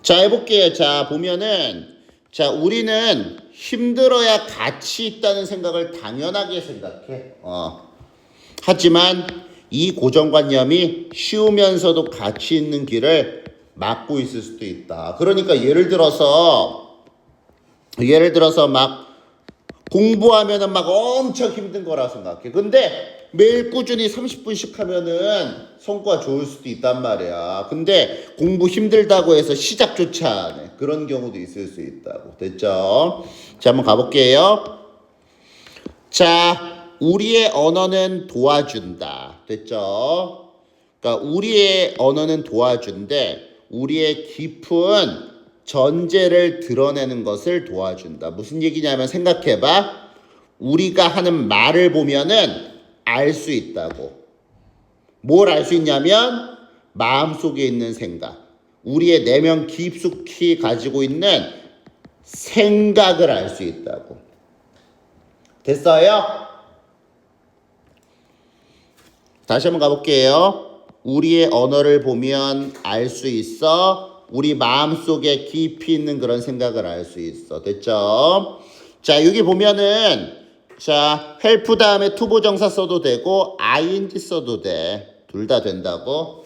자, 해볼게요. 자, 보면은, 자, 우리는 힘들어야 가치 있다는 생각을 당연하게 생각해. 하지만 이 고정관념이 쉬우면서도 가치 있는 길을 막고 있을 수도 있다. 그러니까 예를 들어서 막 공부하면은 막 엄청 힘든 거라 생각해. 근데 매일 꾸준히 30분씩 하면은 성과 좋을 수도 있단 말이야. 근데 공부 힘들다고 해서 시작조차 안 해. 그런 경우도 있을 수 있다고. 됐죠? 자, 한번 가볼게요. 자, 우리의 언어는 도와준다. 됐죠? 그러니까 우리의 언어는 도와준데 우리의 깊은 전제를 드러내는 것을 도와준다. 무슨 얘기냐면 생각해봐. 우리가 하는 말을 보면은 알 수 있다고. 뭘 알 수 있냐면 마음속에 있는 생각. 우리의 내면 깊숙이 가지고 있는 생각을 알 수 있다고. 됐어요? 다시 한번 가볼게요. 우리의 언어를 보면 알 수 있어. 우리 마음속에 깊이 있는 그런 생각을 알 수 있어. 됐죠? 자, 여기 보면은 자, help 다음에 투부정사 써도 되고 ing 써도 돼. 둘 다 된다고.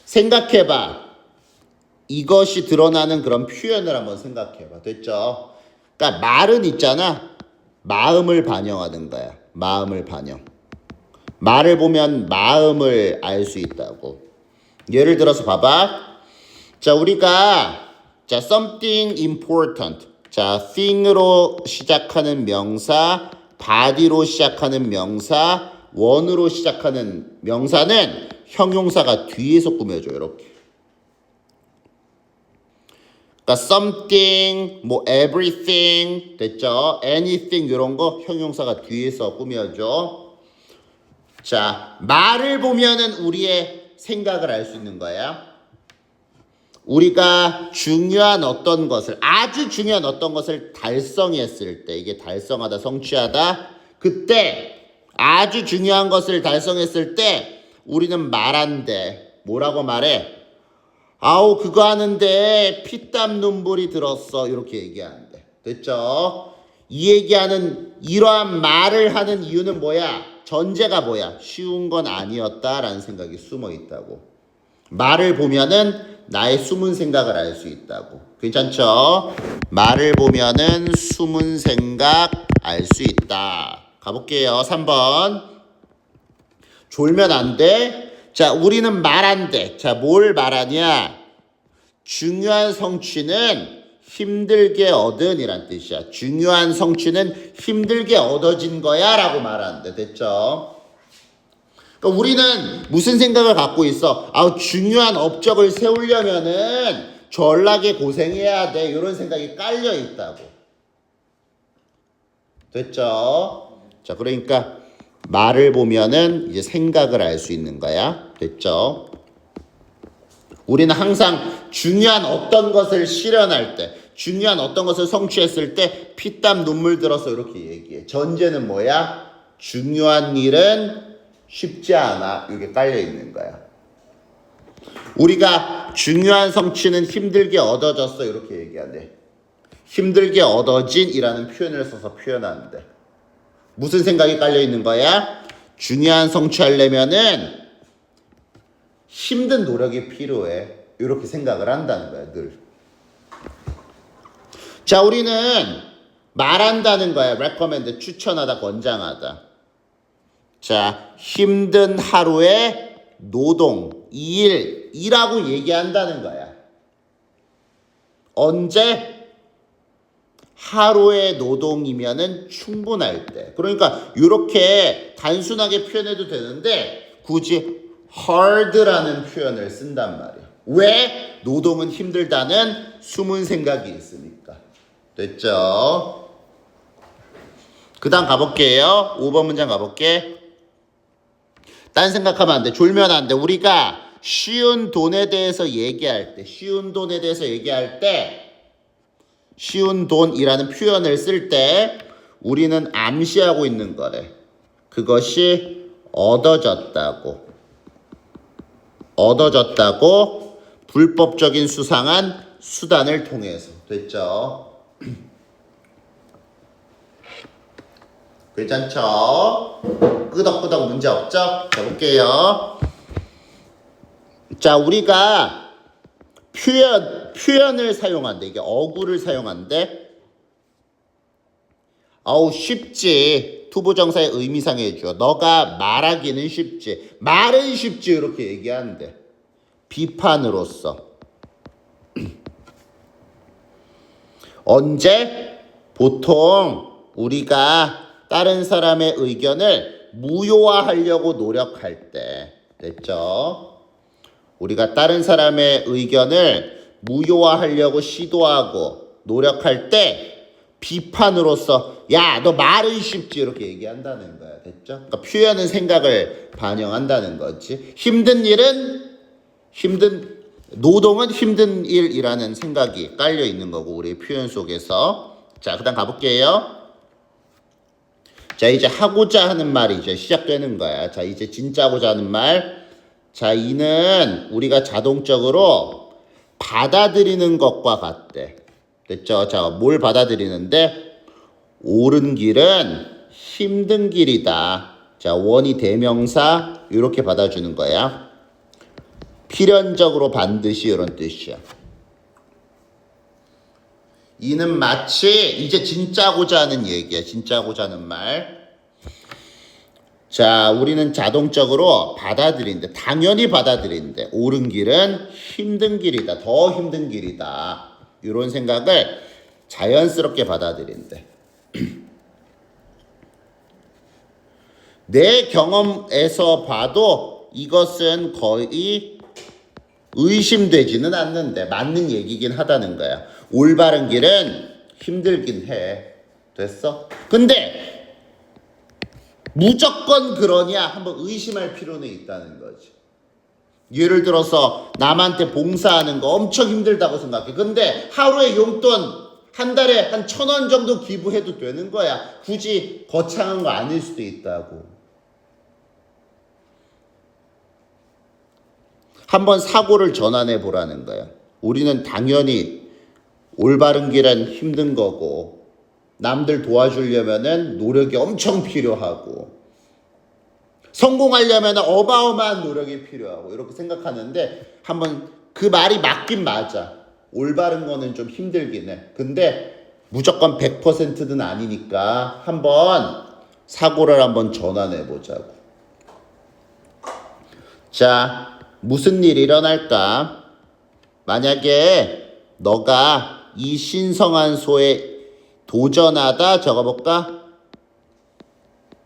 생각해봐. 이것이 드러나는 그런 표현을 한번 생각해봐. 됐죠? 그러니까 말은 있잖아. 마음을 반영하는 거야. 마음을 반영. 말을 보면 마음을 알 수 있다고. 예를 들어서 봐봐. 자, 우리가 자, something important. 자, thing으로 시작하는 명사, body로 시작하는 명사, one으로 시작하는 명사는 형용사가 뒤에서 꾸며줘요. 이렇게. 그러니까 something, 뭐 everything, 됐죠? anything 이런 거 형용사가 뒤에서 꾸며줘. 자, 말을 보면은 우리의 생각을 알 수 있는 거야. 우리가 중요한 어떤 것을, 아주 중요한 어떤 것을 달성했을 때, 이게 달성하다, 성취하다, 그때 아주 중요한 것을 달성했을 때 우리는 말한대. 뭐라고 말해? 아우, 그거 하는데 피땀 눈물이 들었어. 이렇게 얘기하는데. 됐죠? 이 얘기하는, 이러한 말을 하는 이유는 뭐야? 전제가 뭐야? 쉬운 건 아니었다라는 생각이 숨어 있다고. 말을 보면은 나의 숨은 생각을 알 수 있다고. 괜찮죠? 말을 보면은 숨은 생각 알 수 있다. 가볼게요. 3번. 졸면 안 돼. 자, 우리는 말 안 돼. 자, 뭘 말하냐? 중요한 성취는 힘들게 얻은 이란 뜻이야. 중요한 성취는 힘들게 얻어진 거야 라고 말하는데. 됐죠? 그러니까 우리는 무슨 생각을 갖고 있어? 아, 중요한 업적을 세우려면은 전락에 고생해야 돼. 이런 생각이 깔려 있다고. 됐죠? 자, 그러니까 말을 보면은 이제 생각을 알 수 있는 거야. 됐죠? 우리는 항상 중요한 어떤 것을 실현할 때, 중요한 어떤 것을 성취했을 때 피땀 눈물 들어서 이렇게 얘기해. 전제는 뭐야? 중요한 일은 쉽지 않아. 이게 깔려 있는 거야. 우리가 중요한 성취는 힘들게 얻어졌어. 이렇게 얘기하는데 힘들게 얻어진이라는 표현을 써서 표현하는데 무슨 생각이 깔려 있는 거야? 중요한 성취하려면은 힘든 노력이 필요해. 이렇게 생각을 한다는 거야, 늘. 자, 우리는 말한다는 거야. recommend, 추천하다, 권장하다. 자, 힘든 하루의 노동, 일이라고 얘기한다는 거야. 언제? 하루의 노동이면은 충분할 때. 그러니까 이렇게 단순하게 표현해도 되는데 굳이 hard라는 표현을 쓴단 말이야. 왜? 노동은 힘들다는 숨은 생각이 있으니까. 됐죠? 그 다음 가볼게요. 5번 문장 가볼게. 딴 생각하면 안 돼. 졸면 안 돼. 우리가 쉬운 돈에 대해서 얘기할 때, 쉬운 돈이라는 표현을 쓸 때 우리는 암시하고 있는 거래. 그것이 얻어졌다고. 얻어졌다고 불법적인 수상한 수단을 통해서. 됐죠? 괜찮죠? 끄덕끄덕 문제 없죠? 자, 볼게요. 자, 우리가 표현을 사용한대. 이게 어구를 사용한대. 아우, 쉽지. 투부정사의 의미상에 해줘. 너가 말하기는 쉽지. 말은 쉽지. 이렇게 얘기하는데. 비판으로써. 언제? 보통 우리가 다른 사람의 의견을 무효화하려고 노력할 때. 됐죠? 우리가 다른 사람의 의견을 무효화하려고 시도하고 노력할 때 비판으로서 야, 너 말은 쉽지 이렇게 얘기한다는 거야. 됐죠? 그러니까 표현은 생각을 반영한다는 거지. 노동은 힘든 일이라는 생각이 깔려 있는 거고 우리 표현 속에서. 자, 그다음 가볼게요. 자, 이제 하고자 하는 말이 이제 시작되는 거야. 자, 이제 진짜 하고자 하는 말. 자, 이는 우리가 자동적으로 받아들이는 것과 같대. 됐죠? 자, 뭘 받아들이는데? 옳은 길은 힘든 길이다. 자, 원이 대명사 이렇게 받아주는 거야. 필연적으로 반드시 이런 뜻이야. 이는 마치 이제 진짜 하고자 하는 얘기야. 진짜 하고자 하는 말. 자, 우리는 자동적으로 받아들인대. 당연히 받아들인대. 옳은 길은 힘든 길이다. 더 힘든 길이다. 이런 생각을 자연스럽게 받아들인대. 내 경험에서 봐도 이것은 거의 의심되지는 않는데 맞는 얘기긴 하다는 거야. 올바른 길은 힘들긴 해. 됐어? 근데 무조건 그러냐? 한번 의심할 필요는 있다는 거지. 예를 들어서 남한테 봉사하는 거 엄청 힘들다고 생각해. 근데 하루에 용돈 한 달에 한 1,000원 정도 기부해도 되는 거야. 굳이 거창한 거 아닐 수도 있다고. 한번 사고를 전환해 보라는 거야. 우리는 당연히 올바른 길은 힘든 거고 남들 도와주려면은 노력이 엄청 필요하고 성공하려면 어마어마한 노력이 필요하고 이렇게 생각하는데 한번 그 말이 맞긴 맞아. 올바른 거는 좀 힘들긴 해. 근데 무조건 100%는 아니니까 한번 사고를 한번 전환해 보자고. 자, 무슨 일이 일어날까? 만약에 너가 이 신성한 소에 도전하다 적어볼까?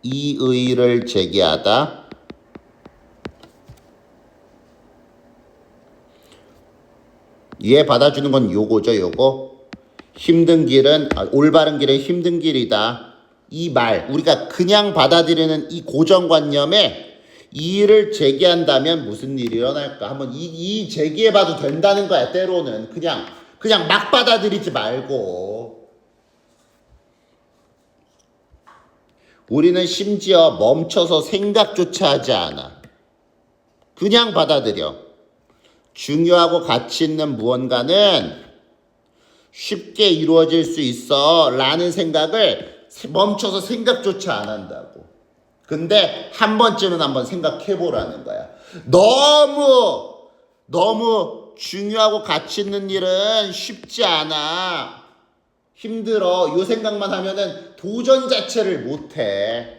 이의를 제기하다. 얘 받아주는 건 요거죠, 요거. 힘든 길은, 올바른 길은 힘든 길이다. 이 말, 우리가 그냥 받아들이는 이 고정관념에 이의를 제기한다면 무슨 일이 일어날까? 한번 이 제기해봐도 된다는 거야, 때로는. 그냥 막 받아들이지 말고. 우리는 심지어 멈춰서 생각조차 하지 않아. 그냥 받아들여. 중요하고 가치 있는 무언가는 쉽게 이루어질 수 있어 라는 생각을 멈춰서 생각조차 안 한다고. 근데 한 번쯤은 한번 생각해 보라는 거야. 너무 중요하고 가치 있는 일은 쉽지 않아. 힘들어. 요 생각만 하면은 도전 자체를 못해.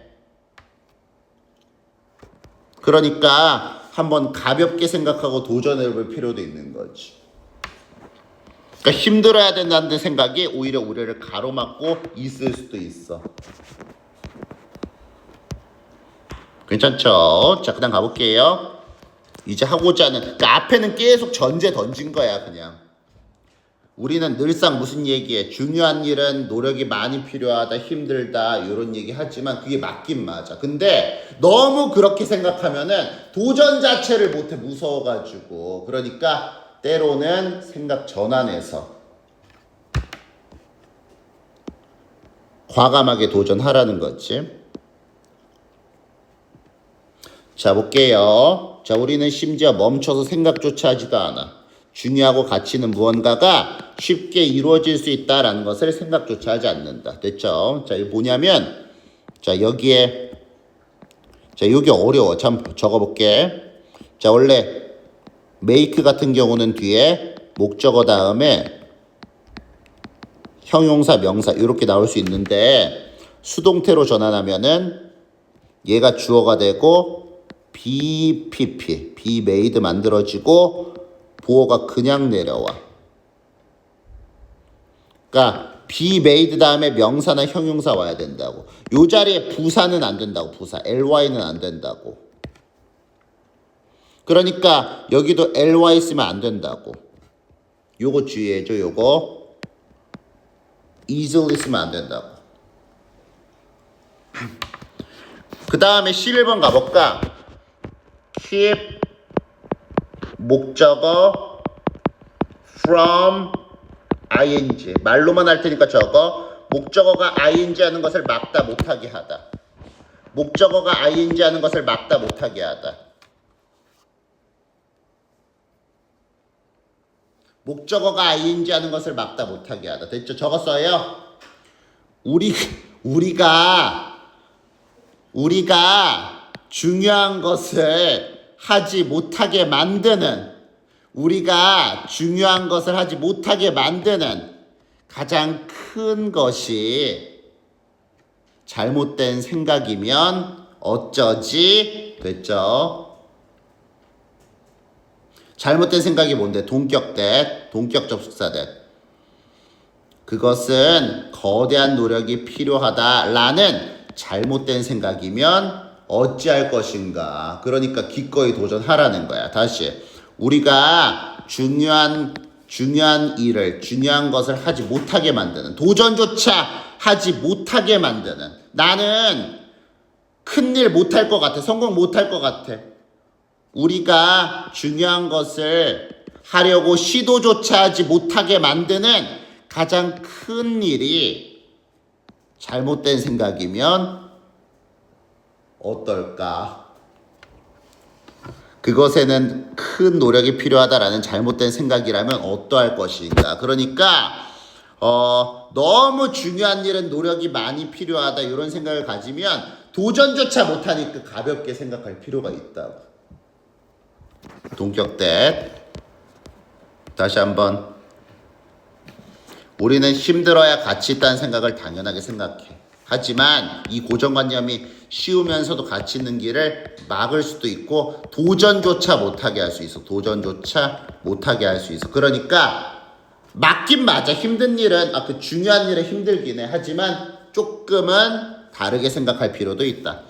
그러니까 한번 가볍게 생각하고 도전해볼 필요도 있는 거지. 그러니까 힘들어야 된다는 생각이 오히려 우리를 가로막고 있을 수도 있어. 괜찮죠? 자, 그다음 가볼게요. 이제 하고자 하는, 그러니까 앞에는 계속 전제 던진 거야, 그냥. 우리는 늘상 무슨 얘기해? 중요한 일은 노력이 많이 필요하다, 힘들다, 이런 얘기 하지만 그게 맞긴 맞아. 근데 너무 그렇게 생각하면은 도전 자체를 못해, 무서워가지고. 그러니까 때로는 생각 전환해서 과감하게 도전하라는 거지. 자, 볼게요. 자, 우리는 심지어 멈춰서 생각조차 하지도 않아. 중요하고 가치 있는 무언가가 쉽게 이루어질 수 있다라는 것을 생각조차 하지 않는다. 됐죠? 자, 이거 뭐냐면, 자, 여기에, 자, 여기 어려워. 참, 적어볼게. 자, 원래, make 같은 경우는 뒤에 목적어 다음에 형용사, 명사, 이렇게 나올 수 있는데, 수동태로 전환하면은 얘가 주어가 되고, be made 만들어지고, 보어가 그냥 내려와. 그러니까 be made 다음에 명사나 형용사 와야 된다고. 요 자리에 부사는 안 된다고. 부사 ly는 안 된다고. 그러니까 여기도 ly 쓰면 안 된다고. 요거 주의해줘. 요거 easily 쓰면 안 된다고. 그 다음에 11번 가볼까? keep 목적어 from ing 말로만 할 테니까 적어. 목적어가 ing 하는 것을 막다 못하게 하다. 목적어가 ing 하는 것을 막다 못하게 하다. 목적어가 ing 하는 것을 막다 못하게 하다. 됐죠? 적었어요? 우리가 중요한 것을 하지 못하게 만드는 가장 큰 것이 잘못된 생각이면 어쩌지? 됐죠? 잘못된 생각이 뭔데? 동격 접속사대. 그것은 거대한 노력이 필요하다라는 잘못된 생각이면 어찌할 것인가. 그러니까 기꺼이 도전하라는 거야. 다시 우리가 중요한 것을 하지 못하게 만드는, 도전조차 하지 못하게 만드는, 나는 큰일 못할 것 같아. 성공 못할 것 같아. 우리가 중요한 것을 하려고 시도조차 하지 못하게 만드는 가장 큰 일이 잘못된 생각이면 어떨까? 그것에는 큰 노력이 필요하다라는 잘못된 생각이라면 어떠할 것인가? 그러니까 너무 중요한 일은 노력이 많이 필요하다 이런 생각을 가지면 도전조차 못하니까 가볍게 생각할 필요가 있다고. 동격대. 다시 한번. 우리는 힘들어야 가치 있다는 생각을 당연하게 생각해. 하지만 이 고정관념이 쉬우면서도 가치 있는 길을 막을 수도 있고 도전조차 못하게 할 수 있어. 그러니까 맞긴 맞아. 힘든 일은 그 중요한 일은 힘들긴 해. 하지만 조금은 다르게 생각할 필요도 있다.